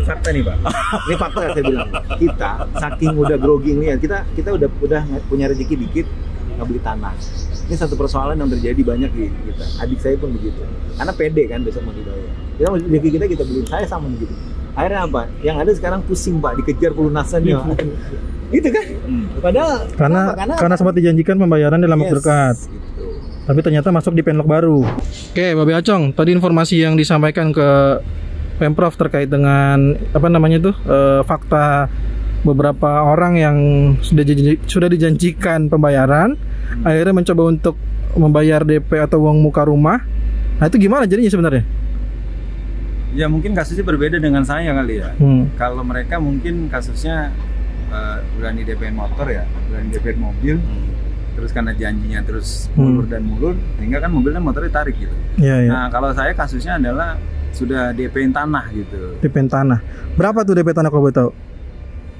fakta nih Pak. Ini fakta yang saya bilang. Kita saking udah grogging nih ya, kita udah punya rezeki dikit nggak beli tanah. Ini satu persoalan yang terjadi banyak di kita. Adik saya pun begitu. Karena pede kan besok mau dibayar. Rezeki kita beli. Saya sama begitu. Akhirnya apa? Yang ada sekarang pusing Pak, dikejar pelunasannya. Gitu kan? Padahal karena sempat dijanjikan pembayaran dalam waktu dekat. Gitu. Tapi ternyata masuk di penlok baru. Oke, Babe Acong, tadi informasi yang disampaikan ke Pemprov terkait dengan fakta beberapa orang yang sudah dijanjikan pembayaran, akhirnya mencoba untuk membayar DP atau uang muka rumah. Nah, itu gimana jadinya sebenarnya? Ya mungkin kasusnya berbeda dengan saya kali ya. Kalau mereka mungkin kasusnya berani DP motor ya, berani DP mobil, terus karena janjinya terus mulur dan mulur, sehingga kan mobil dan motornya tarik gitu. Nah kalau saya kasusnya adalah sudah DP-in tanah gitu. DP-in tanah. Berapa tuh DP tanah kalau boleh tahu?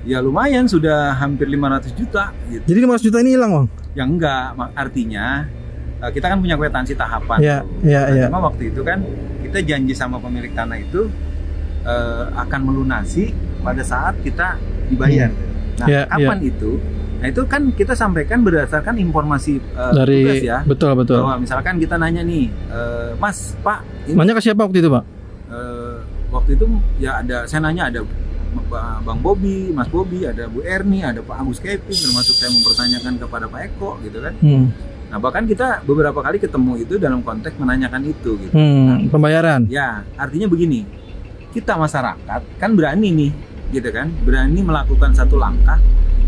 Ya lumayan, sudah hampir 500 juta gitu. Jadi 500 juta ini hilang Bang? Ya enggak, artinya kita kan punya kwitansi tahapan. Cuma waktu itu kan kita janji sama pemilik tanah itu akan melunasi pada saat kita dibayar. Nah, kapan itu? Nah, itu kan kita sampaikan berdasarkan informasi dari tugas ya. Betul. Bahwa misalkan kita nanya nih, Mas, Pak. Nanya ke siapa waktu itu, Pak? Waktu itu ya saya nanya ada Bang Bobi, Mas Bobi, ada Bu Erni, ada Pak Agus Kevin, termasuk saya mempertanyakan kepada Pak Eko gitu kan. Nah, bahkan kita beberapa kali ketemu itu dalam konteks menanyakan itu gitu. Pembayaran. Ya, artinya begini. Kita masyarakat kan berani nih gitu kan, berani melakukan satu langkah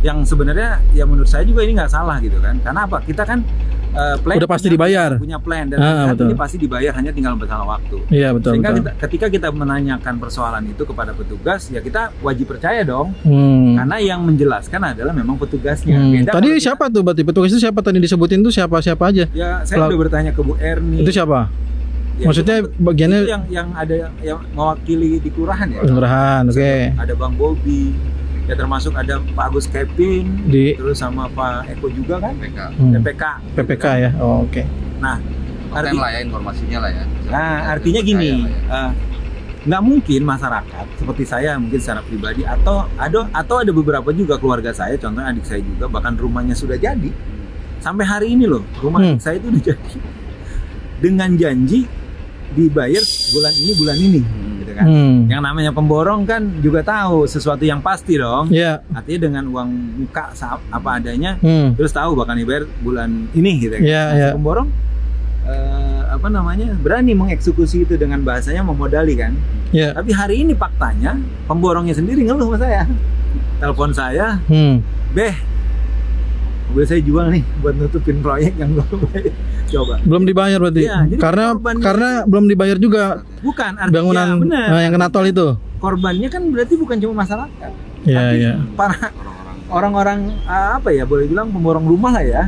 yang sebenarnya ya menurut saya juga ini nggak salah gitu kan. Karena apa? Kita kan udah pasti dibayar, punya plan dan ini pasti dibayar, hanya tinggal masalah waktu. Iya betul. Sehingga ketika kita menanyakan persoalan itu kepada petugas, ya kita wajib percaya dong. Karena yang menjelaskan adalah memang petugasnya. Tadi siapa tuh berarti petugas itu siapa tadi disebutin tuh siapa aja? Ya saya udah bertanya ke Bu Erni. Itu siapa? Ya, maksudnya bagiannya itu yang ada yang mewakili di kelurahan ya. Kelurahan, oke. Ada Bang Bobi, ya termasuk ada Pak Agus Kevin, terus sama Pak Eko juga kan. PPK ya. Oh, oke. Nah, artinya lah ya informasinya lah ya. Nah, artinya gini, nggak mungkin masyarakat seperti saya mungkin secara pribadi atau ada beberapa juga keluarga saya, contohnya adik saya juga, bahkan rumahnya sudah jadi. Sampai hari ini loh, rumah adik saya itu udah jadi. Dengan janji dibayar bulan ini gitu kan. Yang namanya pemborong kan juga tahu sesuatu yang pasti dong. Artinya dengan uang muka apa adanya, terus tahu bahkan dibayar bulan ini gitu kan. Pemborong berani mengeksekusi itu dengan bahasanya memodali kan. Tapi hari ini faktanya pemborongnya sendiri ngeluh sama saya. Telepon saya, mobil saya jual nih buat nutupin proyek yang belum bayar. Coba. Belum dibayar berarti. Ya, karena belum dibayar juga. Bukan bangunan yang kena tol itu. Korbannya kan berarti bukan cuma masyarakat. Tapi para orang-orang boleh bilang pemborong rumah lah ya.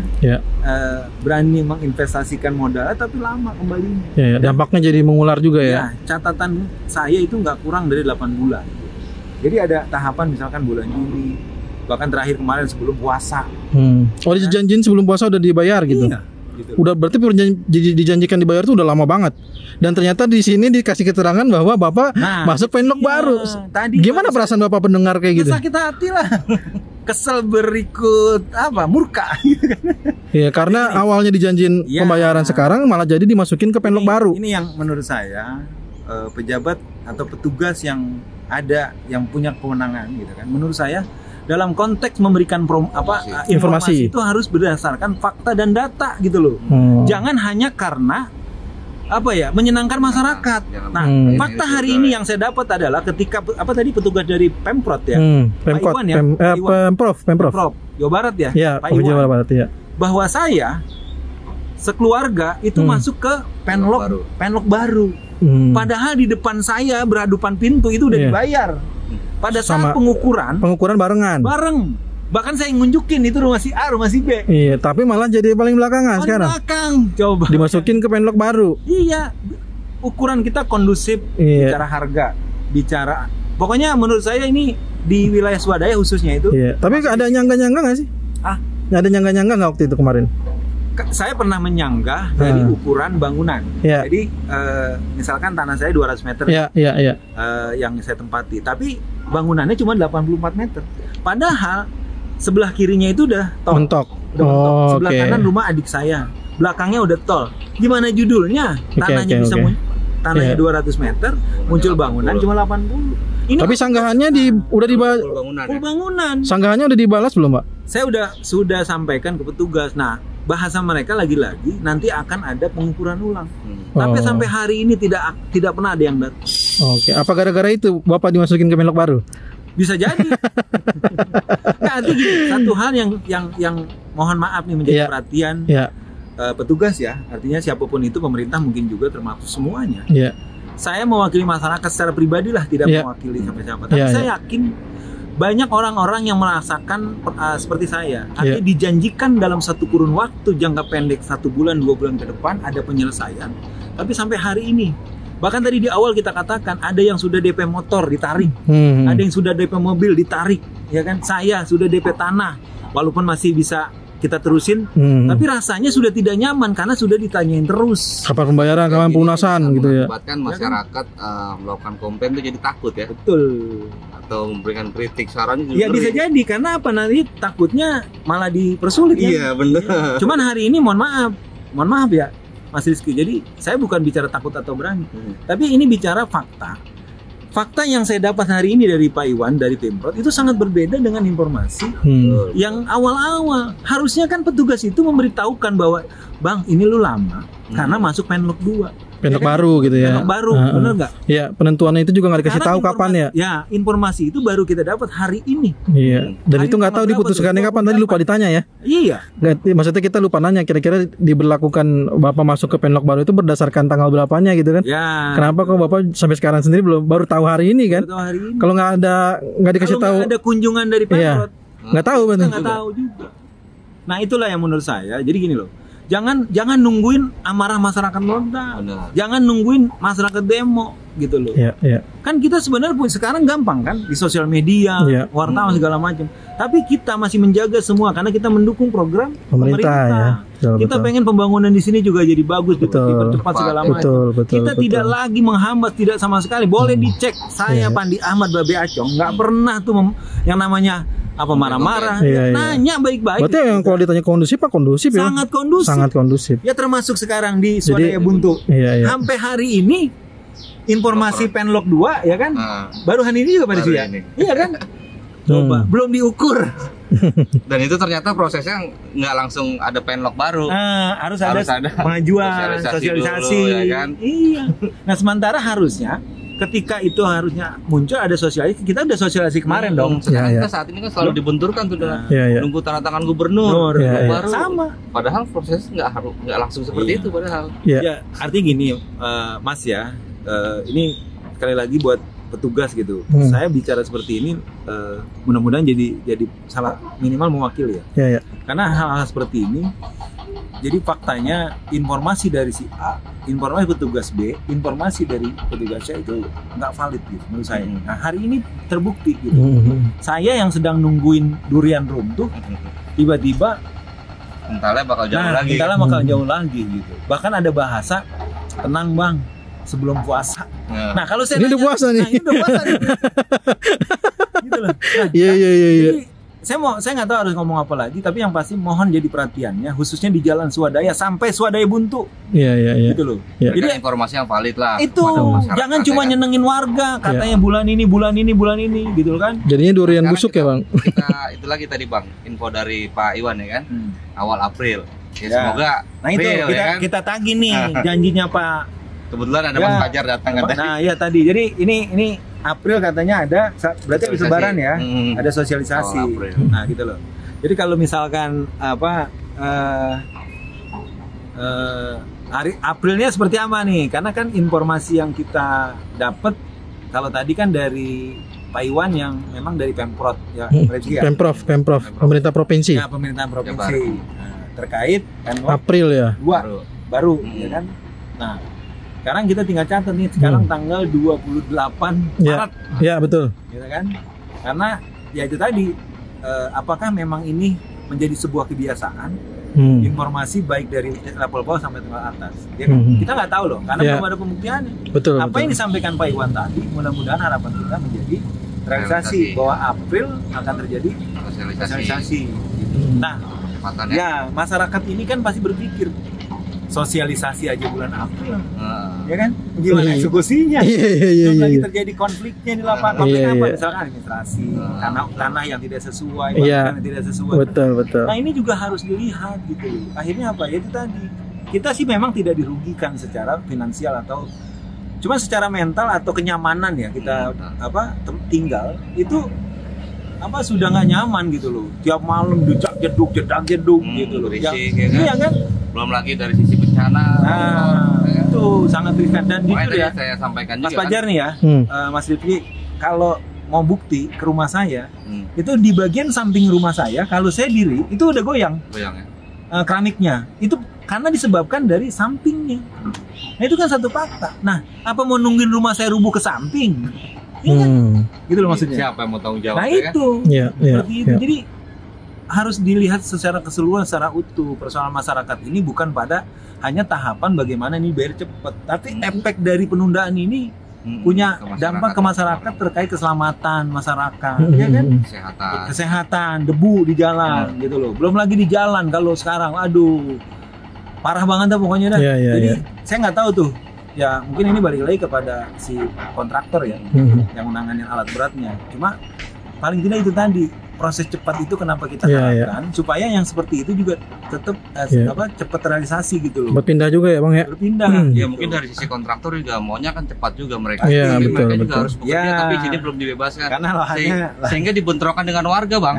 Berani menginvestasikan modal tapi lama kembalinya. Dampaknya jadi mengular juga ya. Catatan saya itu nggak kurang dari 8 bulan. Jadi ada tahapan misalkan bulan Juli, bahkan terakhir kemarin sebelum puasa. Oh, dijanjiin sebelum puasa udah dibayar gitu. Gitu. Udah berarti dijanjikan dibayar tuh udah lama banget. Dan ternyata di sini dikasih keterangan bahwa Bapak masuk penlok baru. Gimana perasaan Bapak pendengar kayak gitu? Sakit hati lah. Kesel berikut murka gitu kan. Ya, karena awalnya dijanjiin pembayaran sekarang malah jadi dimasukin ke penlok baru. Ini yang menurut saya pejabat atau petugas yang ada yang punya kewenangan gitu kan. Menurut saya dalam konteks memberikan informasi itu harus berdasarkan fakta dan data gitu loh. Jangan hanya karena menyenangkan masyarakat. Nah, fakta hari ini yang saya dapat adalah ketika petugas dari Pemprov ya, Pemprov, Pemprov Jawa Barat ya, Pak Iwan, Jawa Barat ya, bahwa saya sekeluarga itu masuk ke penlok baru. Padahal di depan saya berhadapan pintu itu udah dibayar. Pada saat pengukuran barengan. Bahkan saya ngunjukin itu rumah si A, rumah si B. Iya, tapi malah jadi paling belakangan sekarang. Coba. Dimasukin ke penlok baru. Iya. Ukuran kita kondusif bicara harga, bicara. Pokoknya menurut saya ini di wilayah swadaya khususnya itu. Iya. Tapi ada nyangga-nyangga nggak sih? Nggak ada nyangga-nyangga nggak waktu itu kemarin? Saya pernah menyanggah dari ukuran bangunan. Ya. Jadi misalkan tanah saya 200 meter Iya. yang saya tempati, tapi bangunannya cuma 84 meter. Padahal sebelah kirinya itu udah tol. Mentok. Udah mentok. Oh, Sebelah oke. kanan rumah adik saya, belakangnya udah tol. Gimana judulnya? Tanahnya bisa tanahnya 200 meter, muncul bangunan cuma 80. Ini Tapi sanggahannya udah dibalas. full bangunan. Sanggahannya udah dibalas belum, Pak? Saya sudah sampaikan ke petugas. Nah, bahasa mereka lagi-lagi nanti akan ada pengukuran ulang. Tapi Oh. sampai hari ini tidak pernah ada yang datang. Oke. Apa gara-gara itu Bapak dimasukin ke Menlok baru? Bisa jadi. Nah, itu gini, satu hal yang mohon maaf nih menjadi Iya. perhatian Ya. petugas ya. Artinya siapapun itu, pemerintah mungkin juga termasuk semuanya. Iya. Saya mewakili masyarakat secara pribadi lah, tidak Iya. mewakili siapa-siapa. Tapi Iya, saya yakin banyak orang-orang yang merasakan seperti saya. Artinya Iya. dijanjikan dalam satu kurun waktu jangka pendek 1 bulan 2 bulan ke depan ada penyelesaian. Tapi sampai hari ini, bahkan tadi di awal kita katakan ada yang sudah DP motor ditarik, ada yang sudah DP mobil ditarik, ya kan? Saya sudah DP tanah, walaupun masih bisa kita terusin, tapi rasanya sudah tidak nyaman karena sudah ditanyain terus. Kapan pembayaran, kapan pelunasan gitu ya. Mengakibatkan masyarakat melakukan komplain itu jadi takut ya, Betul. atau memberikan kritik saran juga. Ya bisa jadi karena apa, nanti takutnya malah dipersulit ya. Iya benar. Cuman hari ini mohon maaf ya Mas Rizky. Jadi saya bukan bicara takut atau berani, tapi ini bicara fakta. Fakta yang saya dapat hari ini dari Pak Iwan, dari Pemprov itu sangat berbeda dengan informasi yang awal-awal. Harusnya kan petugas itu memberitahukan bahwa Bang, ini lu lama karena masuk Penlok 2. Penlok Ya kan? baru gitu ya. Penlok baru, bener nggak? Ya, penentuannya itu juga nggak dikasih Karena tahu kapan ya. Ya, informasi itu baru kita dapat hari ini. Iya. Dan Hari itu nggak tahu pertama diputuskannya berapa tuh? kapan, tadi lupa ditanya ya. Iya. Nggak, maksudnya kita lupa nanya kira-kira diberlakukan Bapak masuk ke Penlok baru itu berdasarkan tanggal berapanya gitu kan. Ya. Kenapa kok Bapak sampai sekarang sendiri baru tahu hari ini kan? Baru tahu hari ini. Kalau nggak dikasih Kalau tahu, nggak ada kunjungan dari Iya. Pemprov, nggak tahu kita betul. nggak tahu juga. Nah, itulah yang menurut saya. Jadi gini loh. Jangan nungguin amarah masyarakat meledak. Benar. Jangan nungguin masyarakat demo gitu loh. Iya, iya. Kan kita sebenarnya sekarang gampang kan di sosial media, Iya. wartawan segala macam. Tapi kita masih menjaga semua karena kita mendukung program Pemerintah ya. Betul, Kita betul. pengen pembangunan di sini juga jadi bagus, Betul. dipercepat segala macam. Betul. Kita tidak lagi menghambat, tidak sama sekali. Boleh dicek. Saya Iya. Pandi Ahmad Babe Acong nggak pernah tuh yang namanya apa marah-marah. Iya, iya. Nanya baik-baik. Berarti yang kalau ditanya kondusif Pak, kondusif ya. sangat kondusif. Sangat kondusif. Ya termasuk sekarang di Jadi- Swadaya Buntu. Iya, iya. Sampai hari ini informasi Penlok 2 ya kan? Baru hari ini juga pada Baru ya. ini. Iya kan? Coba, belum diukur. Dan itu ternyata prosesnya nggak langsung ada penlok baru. Harus Harus ada ada pengajuan, sosialisasi sosialisasi. dulu, ya kan? Iya. Nah, sementara harusnya ketika itu harusnya muncul ada sosialisasi. Kita udah sosialisasi kemarin dong. Sekarang Ya, ya. kita saat ini kan selalu dibenturkan tuh dengan Iya, iya. nunggu tanda tangan gubernur Ya, ya. baru. Sama. Padahal proses nggak langsung seperti Iya. itu padahal. Iya. Ya, artinya gini, Mas ya. Ini sekali lagi buat petugas gitu. Saya bicara seperti ini mudah-mudahan jadi salah minimal mewakili ya. Iya, iya. Karena hal-hal seperti ini, jadi faktanya informasi dari si A, informasi petugas B, informasi dari petugas C itu nggak valid gitu menurut saya. Nah, hari ini terbukti gitu. Saya yang sedang nungguin durian runtuh, tiba-tiba Mentalnya bakal jauh lagi. kita bakal jauh lagi gitu. Bahkan ada bahasa, tenang bang, sebelum puasa. Nah, Nah, kalau saya Ini udah nanya, puasa nih. nah, ini udah puasa nih. Gitu loh. Nah, Iya. jadi, saya nggak tahu harus ngomong apa lagi, tapi yang pasti mohon jadi perhatiannya, khususnya di Jalan Swadaya sampai Swadaya Buntu, Iya. gitu loh. Iya. Jadi jadi informasi yang valid lah. itu Masyarakat, jangan cuma ya kan? nyenengin warga, katanya bulan ini, gitu kan? Jadinya durian Sekarang busuk ya, Bang. Itu lagi tadi Bang, info dari Pak Iwan ya kan, awal April. Ya, Ya. semoga Nah itu April, ya kan? kita tagih nih janjinya Pak. Kebetulan ada Ya. Mas Fajar datang kan tadi. Nah ya tadi, jadi ini April katanya ada, berarti habis Sosialisasi. Lebaran ya, ada sosialisasi. Awal April. Nah gitu loh. Jadi kalau misalkan hari Aprilnya seperti apa nih? Karena kan informasi yang kita dapat kalau tadi kan dari Pak Iwan yang memang dari Pemprov ya, Regi ya. Pemprov, pemerintah provinsi. Ya, pemerintahan provinsi. baru. Nah, terkait kan April ya. baru ya kan. Nah, sekarang kita tinggal catat nih, sekarang tanggal 28 Ya. Maret, Ya, betul. gitu kan? Karena ya itu tadi, apakah memang ini menjadi sebuah kebiasaan informasi baik dari level bawah sampai level atas. Ya kan? Kita nggak tahu loh, karena belum ada pembuktiannya. Betul. Apa yang disampaikan Pak Iwan tadi, mudah-mudahan harapan kita menjadi realisasi bahwa April akan terjadi sosialisasi. Nah, ya masyarakat ini kan pasti berpikir sosialisasi aja bulan April, ya kan? Gimana eksekusinya? Belum lagi terjadi konfliknya di lapangan. Konflik apa? Misalkan administrasi, tanah yang tidak sesuai, yang tidak sesuai. Betul. Nah ini juga harus dilihat gitu. Akhirnya apa? Ya itu tadi. Kita sih memang tidak dirugikan secara finansial atau cuma secara mental atau kenyamanan ya kita tinggal itu sudah nggak nyaman gitu loh. Tiap malam jedak jeduk gitu loh. Iya kan? Belum lagi dari sisi bencana. Itu sangat riskan dan jujur ya. Saya sampaikan Mas juga Fajar nih ya, Mas Rifki, kalau mau bukti ke rumah saya, itu di bagian samping rumah saya, kalau saya diri itu udah goyang ya? Keramiknya. Itu karena disebabkan dari sampingnya. Nah itu kan satu fakta. Nah, apa mau nungguin rumah saya rubuh ke samping? Iya kan? Gitu loh maksudnya. Siapa yang mau tanggung jawab? Nah itu, seperti itu. Jadi harus dilihat secara keseluruhan, secara utuh. Persoalan masyarakat ini bukan pada hanya tahapan bagaimana ini bayar cepat, tapi efek dari penundaan ini punya dampak ke masyarakat terkait keselamatan masyarakat, ya kan? Kesehatan, debu di jalan, gitu loh. Belum lagi di jalan kalau sekarang, aduh, parah banget dah pokoknya dah. Jadi saya nggak tahu tuh. Ya mungkin ini balik lagi kepada si kontraktor ya, yang menangani alat beratnya. Cuma paling tidak itu tadi, proses cepat itu kenapa kita harapkan supaya yang seperti itu juga tetap cepat realisasi gitu loh. Berpindah juga ya Bang ya? Berpindah. Ya mungkin dari sisi kontraktor juga maunya kan cepat juga mereka. Betul, mereka juga harus bekerja tapi sini belum dibebaskan. Karena lahannya sehingga dibentrokan dengan warga Bang.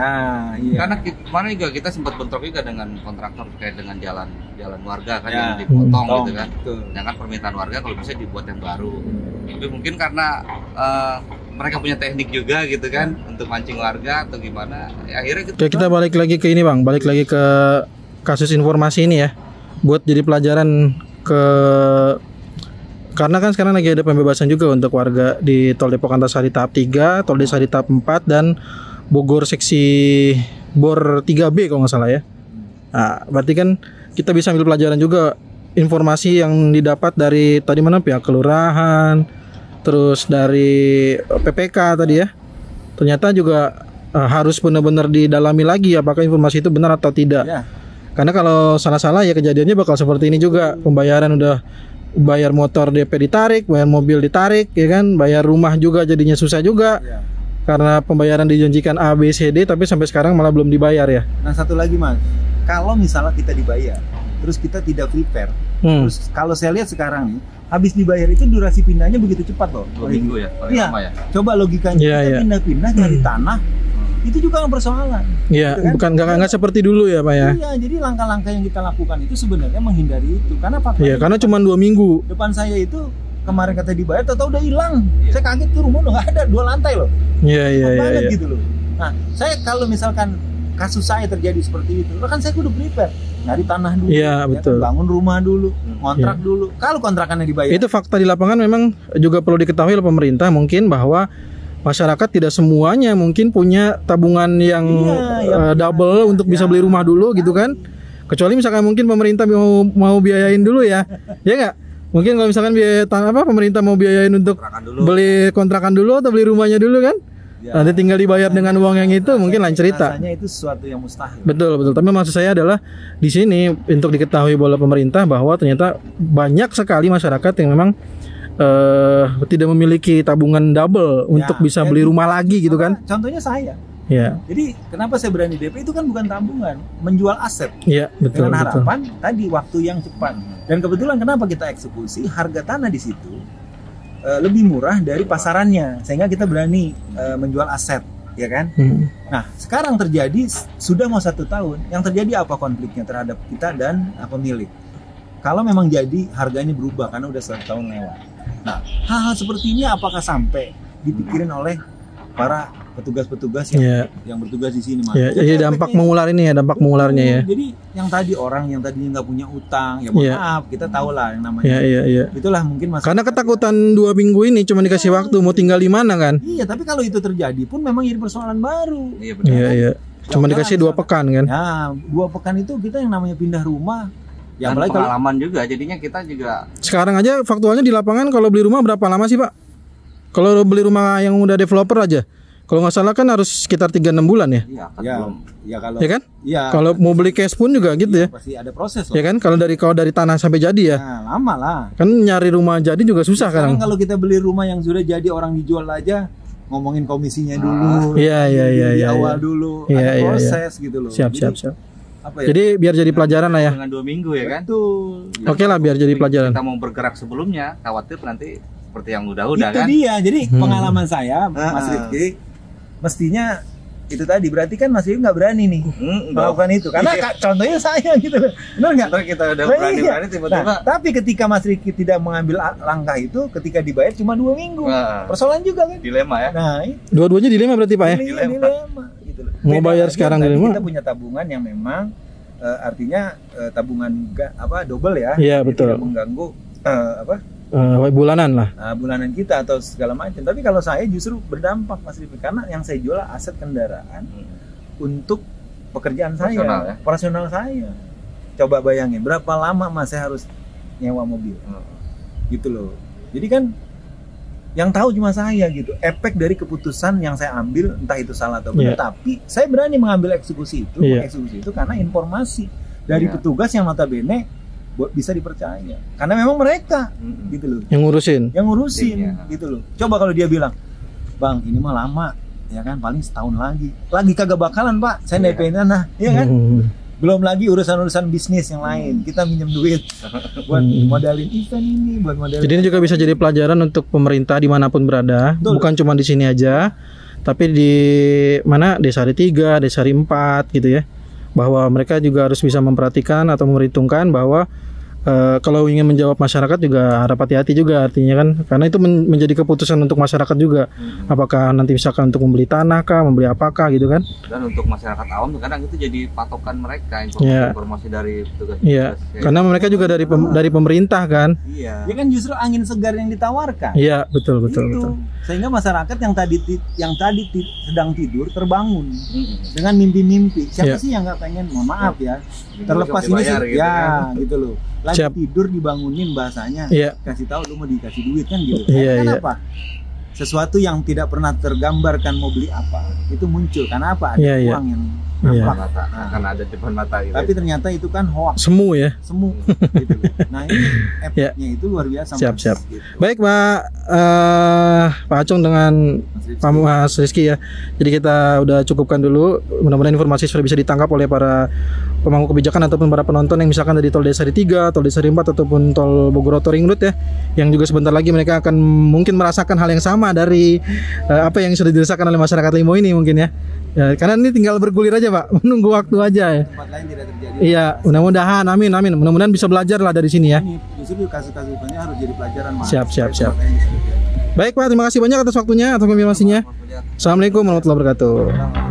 Iya. Karena kemarin juga kita sempat bentrok juga dengan kontraktor terkait dengan jalan warga kan yang dipotong gitu kan. Sedangkan permintaan warga kalau bisa dibuat yang baru. Tapi mungkin karena mereka punya teknik juga gitu kan untuk mancing warga atau gimana ya, akhirnya kita balik lagi ke ini Bang, balik lagi ke kasus informasi ini ya, buat jadi pelajaran karena kan sekarang lagi ada pembebasan juga untuk warga di Tol Depok Antasari tahap 3, Tol Desari tahap 4 dan Bogor seksi Bor 3B kalau nggak salah ya. Nah, berarti kan kita bisa ambil pelajaran juga informasi yang didapat dari tadi mana pihak kelurahan, terus dari PPK tadi ya, ternyata juga harus benar-benar didalami lagi apakah informasi itu benar atau tidak. Karena kalau salah-salah ya kejadiannya bakal seperti ini juga. Pembayaran udah bayar motor DP ditarik, bayar mobil ditarik, ya kan, bayar rumah juga jadinya susah juga. Karena pembayaran dijanjikan A, B, C, D tapi sampai sekarang malah belum dibayar ya. Nah satu lagi Mas, kalau misalnya kita dibayar, terus kita tidak prepare, terus kalau saya lihat sekarang nih, habis dibayar itu durasi pindahnya begitu cepat loh. 2 minggu ya? Iya. Ya? Coba logikanya kita pindah-pindah cari tanah, itu juga persoalan. Iya, gitu kan? bukan nggak seperti dulu ya Pak ya. Iya, jadi langkah-langkah yang kita lakukan itu sebenarnya menghindari itu. Karena Pak. Iya, karena cuma 2 minggu. Depan saya itu kemarin kata dibayar, tahu udah hilang. Saya kaget tuh rumah udah nggak ada, 2 lantai loh. Iya. Gitu loh. Nah, saya kalau misalkan kasus saya terjadi seperti itu, kan saya udah prepare, nyari tanah dulu, betul. Bangun rumah dulu, kontrak dulu. Kalau kontrakannya dibayar. Itu fakta di lapangan memang juga perlu diketahui oleh pemerintah mungkin bahwa masyarakat tidak semuanya mungkin punya tabungan yang double untuk bisa beli rumah dulu gitu kan. Kecuali misalkan mungkin pemerintah mau biayain dulu ya. Ya nggak? Mungkin kalau misalkan pemerintah mau biayain untuk beli kontrakan dulu atau beli rumahnya dulu kan? Nanti tinggal dibayar dengan uang yang itu mungkin lain cerita. Rasanya itu sesuatu yang mustahil. Betul. Tapi maksud saya adalah di sini untuk diketahui oleh pemerintah bahwa ternyata banyak sekali masyarakat yang memang tidak memiliki tabungan double untuk bisa beli rumah lagi gitu kan. Contohnya saya. Ya. Jadi kenapa saya berani DP itu kan bukan tabungan, menjual aset. Iya, betul. Dengan harapan tadi waktu yang cepat. Dan kebetulan kenapa kita eksekusi, harga tanah di situ lebih murah dari pasarannya, sehingga kita berani menjual aset, ya kan? Nah, sekarang terjadi sudah mau 1 tahun. Yang terjadi apa konfliknya terhadap kita dan pemilik? Kalau memang jadi harganya berubah karena udah 1 tahun lewat. Nah, hal-hal seperti ini apakah sampai dipikirin oleh para petugas-petugas yang bertugas di sini, Mas? Jadi dampak mengularnya ya. Jadi yang tadi orang yang tadinya nggak punya utang, ya maaf, kita tahu lah yang namanya. Itulah mungkin masalah. Karena ketakutan 2 minggu ini cuma dikasih waktu mau tinggal di mana kan? Iya, tapi kalau itu terjadi pun memang jadi persoalan baru. Iya. Cuma dikasih 2 pekan kan? Nah, 2 pekan itu kita yang namanya pindah rumah. Ya, Dan apalagi kalau pengalaman juga, jadinya kita juga Sekarang aja faktualnya di lapangan kalau beli rumah berapa lama sih Pak? Kalau beli rumah yang udah developer aja, kalau nggak salah kan harus sekitar 3-6 bulan ya? iya kan ya, belum. ya kalau Ya kan? ya, Kalau mau beli cash pun juga gitu ya? pasti ada proses Ya loh. kan? Kalau dari tanah sampai jadi ya? Nah, lama lah. Kan nyari rumah jadi juga susah Sekarang kan? kalau kita beli rumah yang sudah jadi orang dijual aja, ngomongin komisinya dulu. Iya, iya, iya, di iya, awal iya. dulu Iya, ada iya, proses gitu loh. Siap, Jadi, siap, siap. Apa ya? Jadi biar jadi pelajaran lah ya. Dengan 2 minggu ya kan. Betul. Oke lah biar jadi pelajaran. Kita mau bergerak sebelumnya, khawatir nanti seperti yang udah-udah Itu kan. dia. Jadi pengalaman saya, Mas Ah. Rifki, mestinya itu tadi berarti kan Mas Rifki nggak berani nih melakukan itu. Karena contohnya saya gitu loh. Benar nggak? Ntar kita udah Nah, berani-berani iya. tiba-tiba. Nah, tapi ketika Mas Rifki tidak mengambil langkah itu, ketika dibayar cuma 2 minggu. Nah, Persoalan juga kan? dilema ya. Nah, itu Dua-duanya dilema berarti Pak ya? dilema gitu loh. Mau Beda bayar lagi sekarang yang tadi dilema. Kita punya tabungan yang memang artinya tabungan double ya. Iya, Jadi betul. tidak mengganggu Bulanan lah. bulanan kita atau segala macam. Tapi kalau saya justru berdampak Mas Rifki karena yang saya jual aset kendaraan untuk pekerjaan Operasional, saya, ya? operasional saya. Coba bayangin berapa lama Mas saya harus nyewa mobil. Gitu loh. Jadi kan yang tahu cuma saya gitu. Efek dari keputusan yang saya ambil entah itu salah atau benar, Iya. tapi saya berani mengambil eksekusi itu, Iya. eksekusi itu karena informasi dari Iya. petugas yang notabene bisa dipercaya. Karena memang mereka gitu loh Yang ngurusin. yang ngurusin Iya. gitu loh. Coba kalau dia bilang, "Bang, ini mah lama." Ya kan paling setahun lagi. Lagi kagak bakalan, Pak. Saya Iya. DP-nya nah, ya kan? Hmm. Belum lagi urusan-urusan bisnis yang lain. Kita minjem duit buat modalin event ini, buat modalin. Jadi ini juga bisa jadi pelajaran untuk pemerintah dimanapun berada, Betul. bukan cuma di sini aja, tapi di mana Desa 3, Desa 4 gitu ya, bahwa mereka juga harus bisa memperhatikan atau memperhitungkan bahwa kalau ingin menjawab masyarakat juga harap hati-hati juga artinya kan, karena itu menjadi keputusan untuk masyarakat juga, apakah nanti misalkan untuk membeli tanah kah, membeli apakah gitu kan. Dan untuk masyarakat awam kadang itu jadi patokan mereka Iya. informasi dari petugas. Iya, karena mereka juga dari pemerintah kan. Iya. Ya kan justru angin segar yang ditawarkan. Iya, betul betul Itu. betul. Sehingga masyarakat yang tadi sedang tidur terbangun dengan mimpi-mimpi. Iya. Siapa sih yang nggak pengen? Mohon maaf ya. Terlepas ini Dibayar gitu ya kan. gitu loh. Lagi Siap. tidur dibangunin bahasanya. Iya. Kasih tahu lu mau dikasih duit kan gitu. Iya, Karena iya. apa? Sesuatu yang tidak pernah tergambarkan mau beli apa itu muncul karena apa? Ada Iya, iya. uang yang Iya. Depan mata, akan ada di depan mata gitu. tapi ternyata itu kan hoax Semu ya. semu gitu loh. Nah ini efeknya itu luar biasa. Siap, Mas, siap. gitu. Baik Pak Acung dengan Mas Rifki. Pak Mas Rizky ya. Jadi kita udah cukupkan dulu. Mudah-mudahan informasi sudah bisa ditangkap oleh para pemangku kebijakan ataupun para penonton yang misalkan dari tol Desa 3, tol Desa 4 ataupun tol Bogor Ring Road ya. Yang juga sebentar lagi mereka akan mungkin merasakan hal yang sama dari apa yang sudah dirasakan oleh masyarakat Limau ini mungkin ya. Ya, karena ini tinggal bergulir aja Pak, menunggu waktu aja ya. Tempat lain tidak terjadi. Iya, mudah-mudahan, amin. Mudah-mudahan bisa belajar lah dari sini ya. Ini justru kasus-kasus banyak harus jadi pelajaran Mas. Siap, siap, siap. Tempat lain bisa terjadi. Baik Pak, terima kasih banyak atas waktunya, atas informasinya. Assalamualaikum warahmatullahi wabarakatuh.